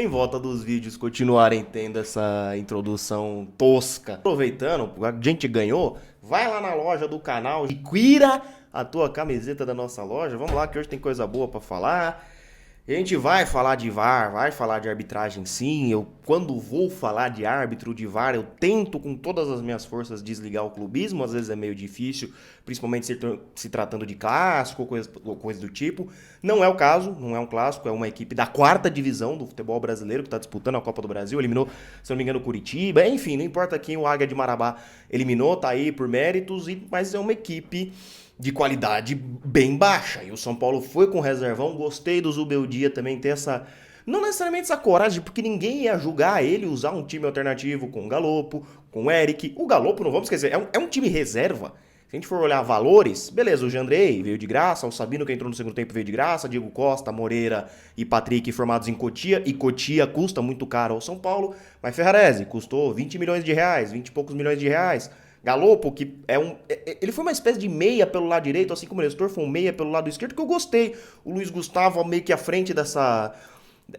Em volta dos vídeos continuarem tendo essa introdução tosca. Aproveitando, a gente ganhou, vai lá na loja do canal, adquira a tua camiseta da nossa loja. Vamos lá que hoje tem coisa boa pra falar. A gente vai falar de VAR, vai falar de arbitragem sim. Eu, quando vou falar de árbitro, de VAR, eu tento com todas as minhas forças desligar o clubismo. Às vezes é meio difícil, principalmente se tratando de clássico ou coisa do tipo. Não é o caso, não é um clássico, é uma equipe da quarta divisão do futebol brasileiro que está disputando a Copa do Brasil. Eliminou, se não me engano, o Curitiba. Enfim, não importa quem o Águia de Marabá eliminou, tá aí por méritos, mas é uma equipe de qualidade bem baixa. E o São Paulo foi com reservão. Gostei do Zubeldia também ter essa. Não necessariamente essa coragem, porque ninguém ia julgar ele usar um time alternativo com o Galopo, com o Eric. O Galopo, não vamos esquecer, é um time reserva. Se a gente for olhar valores, beleza, o Jandrei veio de graça, o Sabino que entrou no segundo tempo veio de graça, Diego Costa, Moreira e Patrick formados em Cotia, e Cotia custa muito caro ao São Paulo, mas Ferrarese custou 20 milhões de reais, 20 e poucos milhões de reais. Galopo, que é um. Ele foi uma espécie de meia pelo lado direito, assim como o Nestor foi um meia pelo lado esquerdo, que eu gostei. O Luiz Gustavo meio que à frente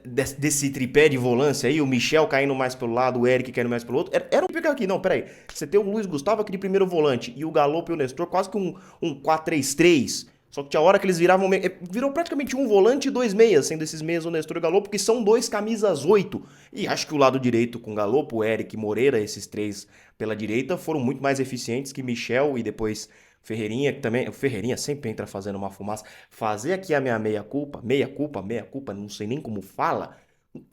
desse tripé de volância aí, o Michel caindo mais pelo lado, o Eric caindo mais pelo outro. Era um pegar aqui, não, peraí. Você tem o Luiz Gustavo aqui de primeiro volante e o Galopo e o Nestor quase que um 4-3-3. Só que tinha hora que eles viravam. Virou praticamente um volante e dois meias, sendo esses meias o Nestor e o Galopo, que são dois camisas 8. E acho que o lado direito com o Galopo, o Eric e Moreira, esses três pela direita, foram muito mais eficientes que Michel e depois Ferreirinha, que também. O Ferreirinha sempre entra fazendo uma fumaça. Fazer aqui a minha meia-culpa, não sei nem como fala.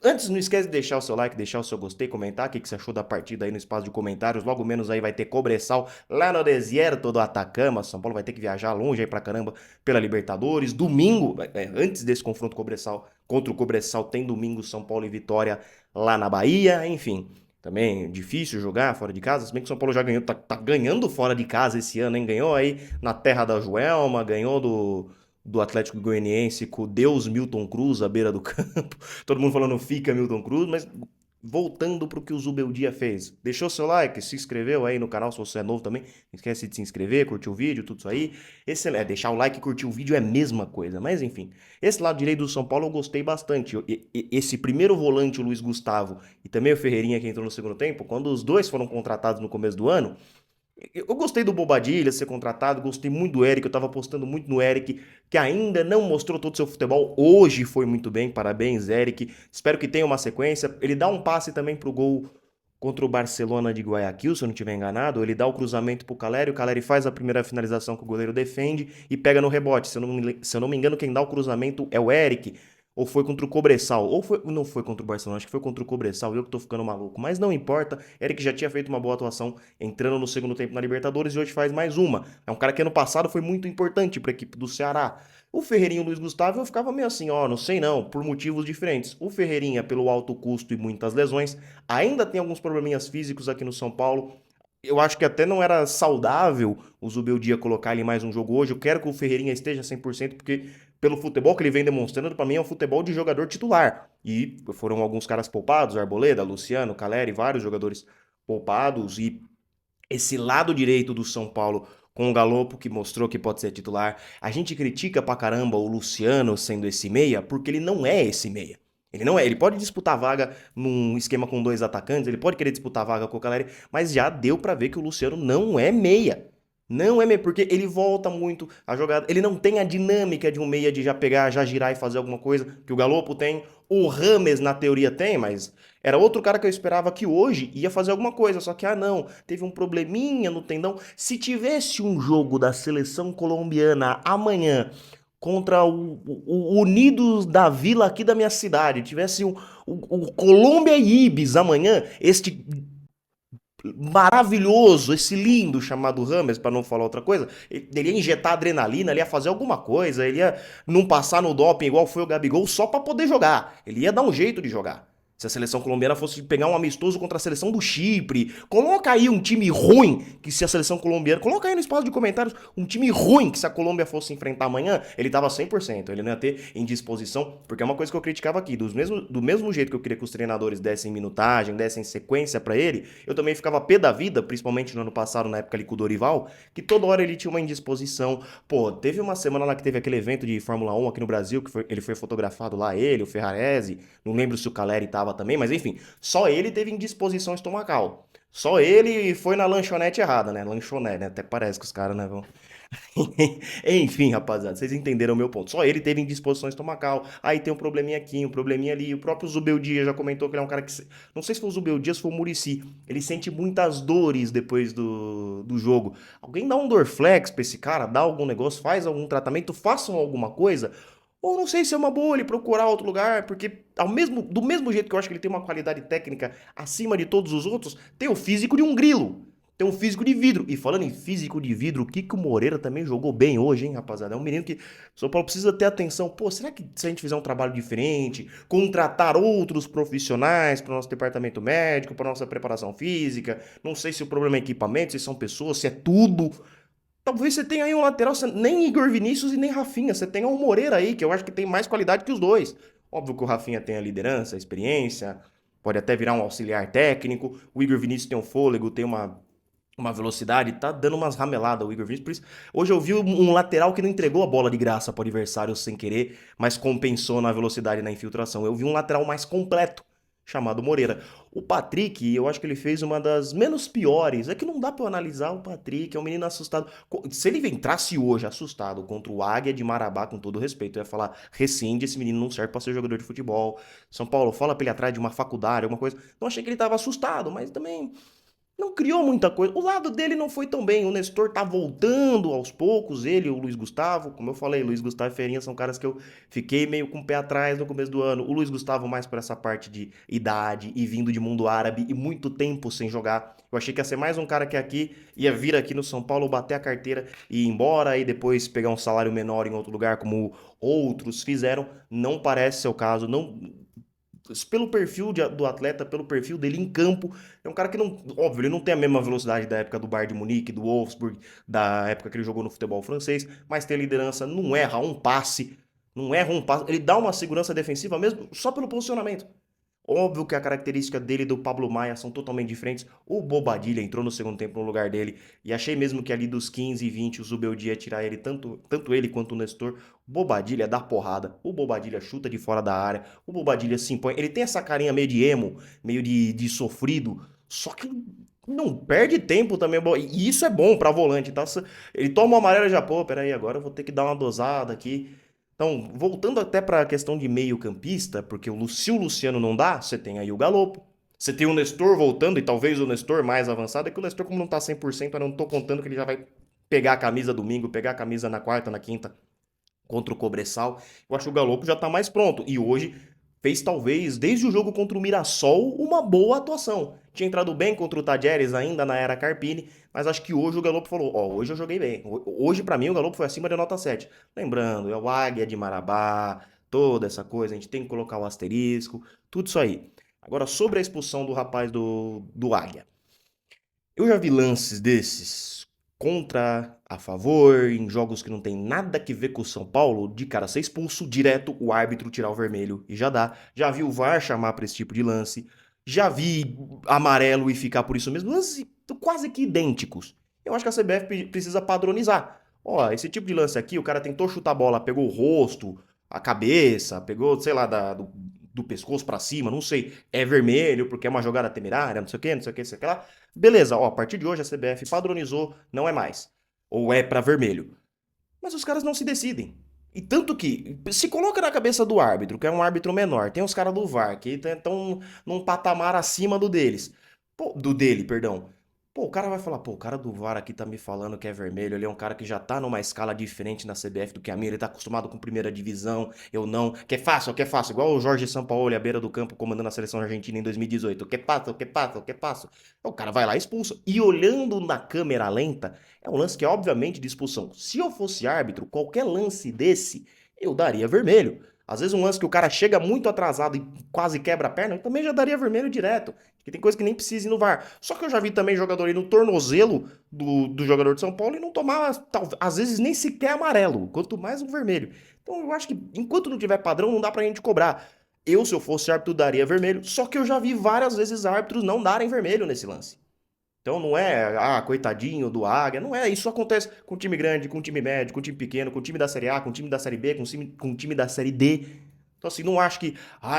Antes, não esquece de deixar o seu like, deixar o seu gostei, comentar o que você achou da partida aí no espaço de comentários. Logo menos aí vai ter Cobressal lá no deserto do Atacama. São Paulo vai ter que viajar longe aí pra caramba pela Libertadores. Domingo, antes desse confronto contra o Cobressal, tem domingo São Paulo e Vitória lá na Bahia. Enfim, também difícil jogar fora de casa. Se bem que o São Paulo já ganhou, tá ganhando fora de casa esse ano, hein? Ganhou aí na terra da Joelma, ganhou do Atlético Goianiense com o Deus Milton Cruz à beira do campo. Todo mundo falando fica Milton Cruz, mas voltando para o que o Zubeldia fez. Deixou seu like, se inscreveu aí no canal se você é novo também. Não esquece de se inscrever, curtir o vídeo, tudo isso aí. Deixar o like e curtir o vídeo é a mesma coisa, mas enfim. Esse lado direito do São Paulo eu gostei bastante. Esse primeiro volante, o Luiz Gustavo, e também o Ferreirinha que entrou no segundo tempo, quando os dois foram contratados no começo do ano, eu gostei do Bobadilha ser contratado, gostei muito do Eric, eu tava apostando muito no Eric, que ainda não mostrou todo o seu futebol, hoje foi muito bem, parabéns Eric, espero que tenha uma sequência, ele dá um passe também pro gol contra o Barcelona de Guayaquil, se eu não estiver enganado, ele dá o cruzamento pro Caleri, o Caleri faz a primeira finalização que o goleiro defende e pega no rebote, se eu não me engano quem dá o cruzamento é o Eric, ou foi contra o Cobressal, ou foi, não foi contra o Barcelona, acho que foi contra o Cobressal, eu que tô ficando maluco, mas não importa, Eric já tinha feito uma boa atuação entrando no segundo tempo na Libertadores e hoje faz mais uma. É um cara que ano passado foi muito importante para a equipe do Ceará. O Ferreirinho e o Luiz Gustavo eu ficava meio assim, ó, não sei não, por motivos diferentes. O Ferreirinha, pelo alto custo e muitas lesões, ainda tem alguns probleminhas físicos aqui no São Paulo. Eu acho que até não era saudável o Zubeldia colocar ele em mais um jogo hoje. Eu quero que o Ferreirinha esteja 100% porque pelo futebol que ele vem demonstrando, para mim é um futebol de jogador titular. E foram alguns caras poupados, Arboleda, Luciano, Caleri, vários jogadores poupados e esse lado direito do São Paulo com o Galopo que mostrou que pode ser titular. A gente critica pra caramba o Luciano sendo esse meia porque ele não é esse meia. Ele não é, ele pode disputar vaga num esquema com dois atacantes, ele pode querer disputar vaga com o Caleri, mas já deu pra ver que o Luciano não é meia. Não é meia, porque ele volta muito a jogada, ele não tem a dinâmica de um meia de já pegar, já girar e fazer alguma coisa, que o Galopo tem, o Rames na teoria tem, mas era outro cara que eu esperava que hoje ia fazer alguma coisa, só que não, teve um probleminha no tendão. Se tivesse um jogo da seleção colombiana amanhã contra o Unidos da Vila aqui da minha cidade, tivesse o Colômbia e Ibis amanhã, este maravilhoso, esse lindo chamado Rames, para não falar outra coisa, ele ia injetar adrenalina, ele ia fazer alguma coisa, ele ia não passar no doping igual foi o Gabigol só para poder jogar. Ele ia dar um jeito de jogar. Se a seleção colombiana fosse pegar um amistoso contra a seleção do Chipre, coloca aí um time ruim que se a seleção colombiana, coloca aí no espaço de comentários um time ruim que se a Colômbia fosse enfrentar amanhã, ele tava 100%, ele não ia ter indisposição, porque é uma coisa que eu criticava aqui, do mesmo jeito que eu queria que os treinadores dessem minutagem, dessem sequência pra ele, eu também ficava pé da vida, principalmente no ano passado, na época ali com o Dorival, que toda hora ele tinha uma indisposição. Pô, teve uma semana lá que teve aquele evento de Fórmula 1 aqui no Brasil, ele foi fotografado lá, ele, o Ferrarese, não lembro se o Caleri tava também, mas enfim, só ele teve indisposição estomacal. Só ele foi na lanchonete errada, né? Lanchonete, né? Até parece que os caras, né, vão. Enfim, rapaziada, vocês entenderam o meu ponto. Só ele teve indisposição estomacal. Aí tem um probleminha aqui, um probleminha ali. O próprio Zubeldia já comentou que ele é um cara que. Não sei se foi o Zubeldia, se foi o Muricy. Ele sente muitas dores depois do jogo. Alguém dá um Dorflex pra esse cara, dá algum negócio, faz algum tratamento, façam alguma coisa. Ou não sei se é uma boa ele procurar outro lugar, porque do mesmo jeito que eu acho que ele tem uma qualidade técnica acima de todos os outros, tem o físico de um grilo. Tem um físico de vidro. E falando em físico de vidro, o Kiko Moreira também jogou bem hoje, hein, rapaziada? É um menino que o São Paulo precisa ter atenção. Pô, será que se a gente fizer um trabalho diferente, contratar outros profissionais para o nosso departamento médico, para nossa preparação física, não sei se o problema é equipamento, se são pessoas, se é tudo. Talvez você tenha aí um lateral, nem Igor Vinícius e nem Rafinha. Você tenha um Moreira aí, que eu acho que tem mais qualidade que os dois. Óbvio que o Rafinha tem a liderança, a experiência, pode até virar um auxiliar técnico. O Igor Vinícius tem um fôlego, tem uma velocidade, tá dando umas rameladas o Igor Vinícius. Por isso, hoje eu vi um lateral que não entregou a bola de graça pro adversário sem querer, mas compensou na velocidade e na infiltração. Eu vi um lateral mais completo, chamado Moreira. O Patrick, eu acho que ele fez uma das menos piores. É que não dá pra eu analisar o Patrick, é um menino assustado. Se ele entrasse hoje assustado contra o Águia de Marabá, com todo respeito, eu ia falar, rescinde, esse menino não serve pra ser jogador de futebol. São Paulo, fala pra ele atrás de uma faculdade, alguma coisa. Não achei que ele tava assustado, mas também não criou muita coisa. O lado dele não foi tão bem. O Nestor tá voltando aos poucos. Ele e o Luiz Gustavo. Como eu falei, Luiz Gustavo e Ferinha são caras que eu fiquei meio com o pé atrás no começo do ano. O Luiz Gustavo mais por essa parte de idade e vindo de mundo árabe e muito tempo sem jogar. Eu achei que ia ser mais um cara que aqui ia vir aqui no São Paulo, bater a carteira e ir embora e depois pegar um salário menor em outro lugar, como outros fizeram. Não parece ser o caso. Não, pelo perfil do atleta, pelo perfil dele em campo, é um cara que não, óbvio, ele não tem a mesma velocidade da época do Bayern de Munique, do Wolfsburg, da época que ele jogou no futebol francês, mas tem liderança, não erra um passe, não erra um passe, ele dá uma segurança defensiva mesmo só pelo posicionamento. Óbvio que a característica dele e do Pablo Maia são totalmente diferentes. O Bobadilha entrou no segundo tempo no lugar dele e achei mesmo que ali dos 15 e 20 o Zubeldia ia tirar ele, tanto ele quanto o Nestor. O Bobadilha dá porrada, o Bobadilha chuta de fora da área, o Bobadilha se impõe. Ele tem essa carinha meio de emo, meio de sofrido, só que não perde tempo também. E isso é bom pra volante, tá? Ele toma o amarelo e já, pô, peraí, agora eu vou ter que dar uma dosada aqui. Então, voltando até para a questão de meio-campista, porque se o Luciano não dá, você tem aí o Galopo. Você tem o Nestor voltando, e talvez o Nestor mais avançado, é que o Nestor, como não tá 100%, eu não tô contando que ele já vai pegar a camisa domingo, pegar a camisa na quarta, na quinta, contra o Cobressal. Eu acho que o Galopo já tá mais pronto. E hoje fez talvez, desde o jogo contra o Mirassol, uma boa atuação. Tinha entrado bem contra o Tajeres ainda na era Carpini, mas acho que hoje o Galopo falou, ó, hoje eu joguei bem. Hoje pra mim o Galopo foi acima da nota 7. Lembrando, é o Águia de Marabá, toda essa coisa, a gente tem que colocar o asterisco, tudo isso aí. Agora, sobre a expulsão do rapaz do Águia. Eu já vi lances desses contra, a favor, em jogos que não tem nada que ver com o São Paulo, de cara ser expulso, direto o árbitro tirar o vermelho e já dá. Já vi o VAR chamar pra esse tipo de lance. Já vi amarelo e ficar por isso mesmo. Lances quase que idênticos. Eu acho que a CBF precisa padronizar. Ó, esse tipo de lance aqui, o cara tentou chutar a bola, pegou o rosto, a cabeça, pegou, sei lá, do pescoço pra cima, não sei. É vermelho porque é uma jogada temerária, não sei o que, não sei o que, não sei o que lá. Beleza, ó, a partir de hoje a CBF padronizou, não é mais. Ou é pra vermelho. Mas os caras não se decidem. E tanto que, se coloca na cabeça do árbitro, que é um árbitro menor, tem os caras do VAR, que estão num patamar acima do deles. Pô, do dele, perdão. Pô, o cara vai falar, pô, o cara do VAR aqui tá me falando que é vermelho, ele é um cara que já tá numa escala diferente na CBF do que a minha, ele tá acostumado com primeira divisão, eu não. Que é fácil, igual o Jorge Sampaoli à beira do campo comandando a seleção argentina em 2018. Que passa. O cara vai lá e expulsa. E olhando na câmera lenta, é um lance que é obviamente de expulsão. Se eu fosse árbitro, qualquer lance desse, eu daria vermelho. Às vezes um lance que o cara chega muito atrasado e quase quebra a perna, eu também já daria vermelho direto. Porque tem coisa que nem precisa ir no VAR. Só que eu já vi também jogador ir no tornozelo do jogador de São Paulo e não tomar, às vezes, nem sequer amarelo, quanto mais um vermelho. Então eu acho que enquanto não tiver padrão, não dá pra gente cobrar. Eu, se eu fosse árbitro, daria vermelho. Só que eu já vi várias vezes árbitros não darem vermelho nesse lance. Então não é, coitadinho do Águia, não é. Isso acontece com time grande, com time médio, com time pequeno, com time da Série A, com time da Série B, com time da Série D. Então assim, não acho que,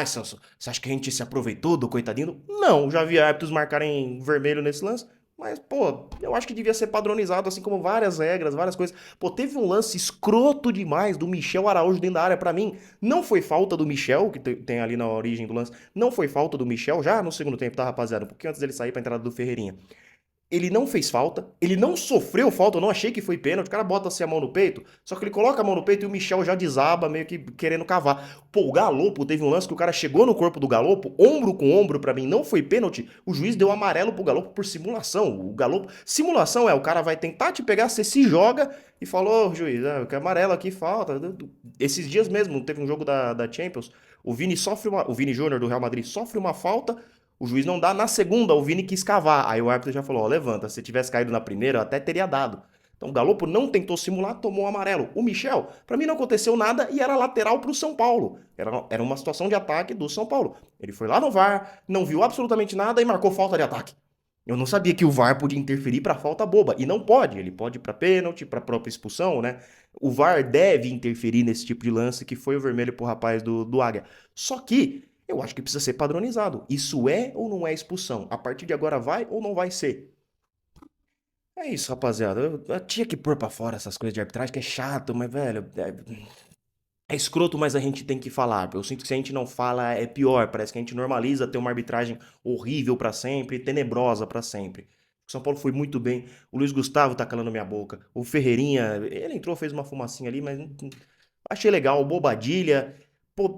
Celso, você acha que a gente se aproveitou do coitadinho? Não, já vi árbitros marcarem vermelho nesse lance, mas, pô, eu acho que devia ser padronizado, assim como várias regras, várias coisas. Pô, teve um lance escroto demais do Michel Araújo dentro da área, pra mim. Não foi falta do Michel, que tem ali na origem do lance, não foi falta do Michel, já no segundo tempo, tá, rapaziada? Um pouquinho antes dele sair pra entrada do Ferreirinha. Ele não fez falta, ele não sofreu falta, eu não achei que foi pênalti. O cara bota assim a mão no peito, só que ele coloca a mão no peito e o Michel já desaba, meio que querendo cavar. Pô, o Galopo teve um lance que o cara chegou no corpo do Galopo, ombro com ombro, pra mim não foi pênalti. O juiz deu amarelo pro Galopo por simulação. O Galopo. Simulação é o cara vai tentar te pegar, você se joga e falou, juiz, eu quero amarelo aqui, falta. Esses dias mesmo, teve um jogo da Champions, o Vini sofre o Vini Júnior do Real Madrid sofre uma falta. O juiz não dá. Na segunda, o Vini quis cavar. Aí o árbitro já falou: ó, levanta. Se tivesse caído na primeira, eu até teria dado. Então o Galopo não tentou simular, tomou o amarelo. O Michel, pra mim não aconteceu nada e era lateral pro São Paulo. Era uma situação de ataque do São Paulo. Ele foi lá no VAR, não viu absolutamente nada e marcou falta de ataque. Eu não sabia que o VAR podia interferir pra falta boba. E não pode. Ele pode ir pra pênalti, pra própria expulsão, né? O VAR deve interferir nesse tipo de lance que foi o vermelho pro rapaz do Águia. Só que eu acho que precisa ser padronizado. Isso é ou não é expulsão? A partir de agora vai ou não vai ser? É isso, rapaziada. Eu tinha que pôr pra fora essas coisas de arbitragem, que é chato, mas, velho, é escroto, mas a gente tem que falar. Eu sinto que se a gente não fala, é pior. Parece que a gente normaliza ter uma arbitragem horrível pra sempre, tenebrosa pra sempre. O São Paulo foi muito bem. O Luiz Gustavo tá calando minha boca. O Ferreirinha, ele entrou, fez uma fumacinha ali, mas achei legal. O Bobadilha. Pô,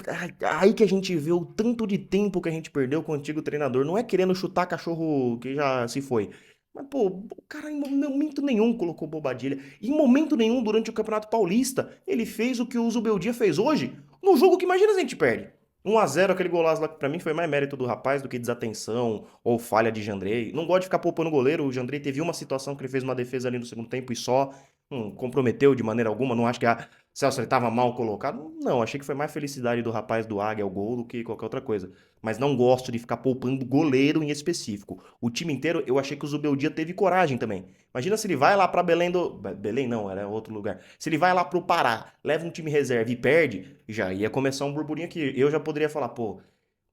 aí que a gente vê o tanto de tempo que a gente perdeu com o antigo treinador. Não é querendo chutar cachorro que já se foi. Mas, pô, o cara em momento nenhum colocou Bobadilha. Em momento nenhum durante o Campeonato Paulista ele fez o que o Zubeldia fez hoje. No jogo que imagina se a gente perde. 1-0 aquele golaço lá que pra mim foi mais mérito do rapaz do que desatenção ou falha de Jandrei. Não gosto de ficar poupando o goleiro. O Jandrei teve uma situação que ele fez uma defesa ali no segundo tempo e só. Não comprometeu de maneira alguma. Não acho que Celso, ele tava mal colocado? Não, achei que foi mais felicidade do rapaz do Águia ao gol do que qualquer outra coisa. Mas não gosto de ficar poupando goleiro em específico. O time inteiro, eu achei que o Zubeldia teve coragem também. Imagina se ele vai lá pra Belém do... Belém não, era outro lugar. Se ele vai lá pro Pará, leva um time reserva e perde, já ia começar um burburinho aqui. Eu já poderia falar, pô,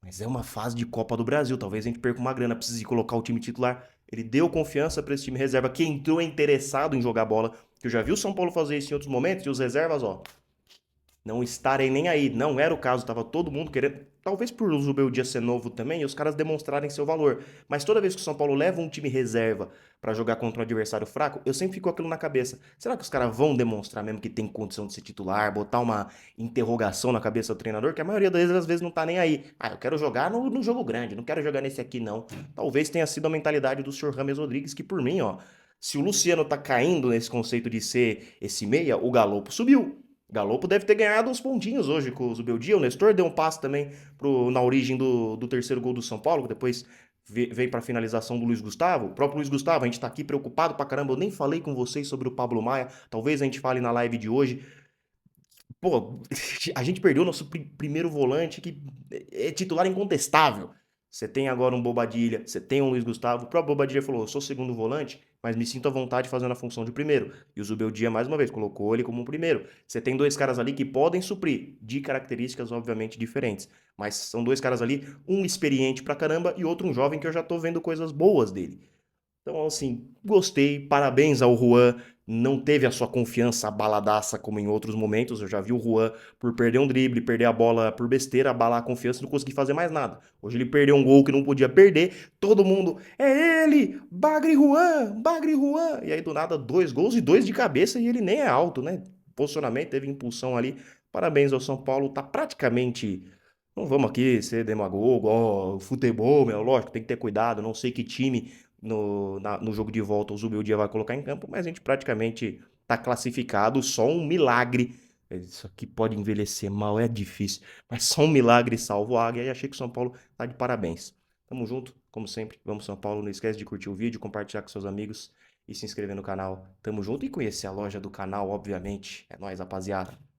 mas é uma fase de Copa do Brasil, talvez a gente perca uma grana, precise colocar o time titular. Ele deu confiança para esse time reserva que entrou interessado em jogar bola. Que eu já vi o São Paulo fazer isso em outros momentos e os reservas, ó, não estarem nem aí. Não era o caso, tava todo mundo querendo. Talvez por o Zubeldia ser novo também e os caras demonstrarem seu valor. Mas toda vez que o São Paulo leva um time reserva pra jogar contra um adversário fraco, eu sempre fico com aquilo na cabeça. Será que os caras vão demonstrar mesmo que tem condição de ser titular, botar uma interrogação na cabeça do treinador? Que a maioria das vezes, às vezes, não tá nem aí. Eu quero jogar no jogo grande, não quero jogar nesse aqui, não. Talvez tenha sido a mentalidade do senhor Rames Rodrigues, que por mim, ó, se o Luciano tá caindo nesse conceito de ser esse meia, o Galopo subiu. Galopo deve ter ganhado uns pontinhos hoje com o Zubeldia. O Nestor deu um passe também na origem do terceiro gol do São Paulo, que depois veio para a finalização do Luiz Gustavo. O próprio Luiz Gustavo, a gente tá aqui preocupado pra caramba. Eu nem falei com vocês sobre o Pablo Maia. Talvez a gente fale na live de hoje. Pô, a gente perdeu o nosso primeiro volante, que é titular incontestável. Você tem agora um Bobadilha, você tem um Luiz Gustavo. O próprio Bobadilha falou: eu sou segundo volante, mas me sinto à vontade fazendo a função de primeiro. E o Zubeldia, mais uma vez, colocou ele como um primeiro. Você tem dois caras ali que podem suprir, de características obviamente diferentes. Mas são dois caras ali, um experiente pra caramba e outro um jovem que eu já tô vendo coisas boas dele. Então, assim, gostei. Parabéns ao Juan. Não teve a sua confiança abaladaça como em outros momentos. Eu já vi o Juan, por perder um drible, perder a bola por besteira, abalar a confiança e não conseguir fazer mais nada. Hoje ele perdeu um gol que não podia perder. Todo mundo, é ele! Bagre Juan! Bagre Juan! E aí, do nada, dois gols e dois de cabeça e ele nem é alto, né? Posicionamento, teve impulsão ali. Parabéns ao São Paulo. Tá praticamente... Não vamos aqui ser demagogo, ó, futebol, meu, lógico, tem que ter cuidado. Não sei que time no jogo de volta o Zubeldia vai colocar em campo, mas a gente praticamente está classificado, só um milagre Isso aqui pode envelhecer mal, é difícil. Mas só um milagre salva o Águia e achei que o São Paulo tá de parabéns. Tamo junto, como sempre. Vamos São Paulo. Não esquece de curtir o vídeo, compartilhar com seus amigos e se inscrever no canal. Tamo junto e conhecer a loja do canal, obviamente. É nóis, rapaziada.